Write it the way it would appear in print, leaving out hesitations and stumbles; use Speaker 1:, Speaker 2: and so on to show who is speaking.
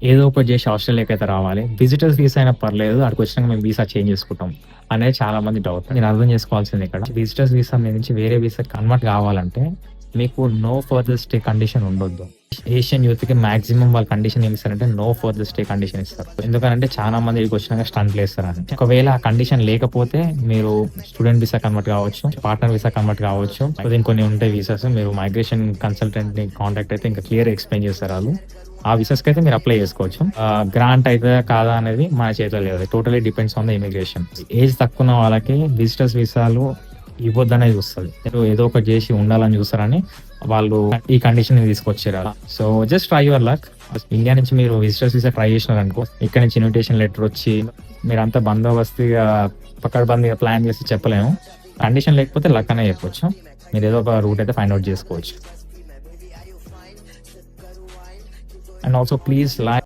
Speaker 1: ఏదో ఒకటి చేసి ఆస్ట్రేలియాకైతే రావాలి. విజిటర్స్ వీసా అయినా పర్లేదు. అక్కడికొచ్చినాక మేము వీసా చేంజ్ చేసుకుంటాం అనేది చాలా మంది డౌట్. మీరు అర్థం చేసుకోవాల్సింది ఇక్కడ విజిటర్స్ వీసా మీద నుంచి వేరే వీసా కన్వర్ట్ కావాలంటే మీకు నో ఫర్దర్ స్టే కండిషన్ ఉండొద్దు. ఏషియన్ యూత్‌కి మాక్సిమం వాళ్ళ కండిషన్ ఏమి ఇస్తారంటే నో ఫర్దర్ స్టే కండిషన్ ఇస్తారు. ఎందుకనంటే చాలా మంది ఇక్కడికొచ్చినాక స్టంట్‌లేస్తారని. ఒకవేళ ఆ కండిషన్ లేకపోతే మీరు స్టూడెంట్ వీసా కన్వర్ట్ కావచ్చు, పార్ట్నర్ వీసా కన్వర్ట్ కావచ్చు. ఇంకొన్ని ఉంటాయి వీసాస్. మీరు మైగ్రేషన్ కన్సల్టెంట్‌ని కాంటాక్ట్ అయితే ఇంకా క్లియర్‌గా ఎక్స్‌ప్లెయిన్ చేస్తారు ఆళ్ళు. ఆ వీసాస్‌కి అయితే మీరు అప్లై చేసుకోవచ్చు. గ్రాంట్ అయితదా కాదా అనేది మన చేతిలో లేదు. Totally depends on the immigration. Age తక్కువ ఉన్న వాళ్ళకి విజిటర్స్ వీసాలు ఇవ్వద్దనేది చూస్తది. మీరు ఏదో ఒకటి చేసి ఉండాలని చూస్తారని వాళ్ళు ఈ కండిషన్ తీసుకొచ్చారు. So just try your luck. India నుంచి మీరు విజిటర్స్ వీసా ట్రై చేసినారనుకో, ఇక్కడ నుంచి ఇన్విటేషన్ లెటర్ వచ్చి మీరంతా బందోబస్తుగా పకడ్బందీగా ప్లాన్ చేసి చెప్పలేము. కండిషన్ లేకపోతే లక్ అనే చెప్పొచ్చు. మీరు ఏదో ఒక రూట్ అయితే ఫైండ్ ఔట్ చేసుకోవచ్చు. And also please like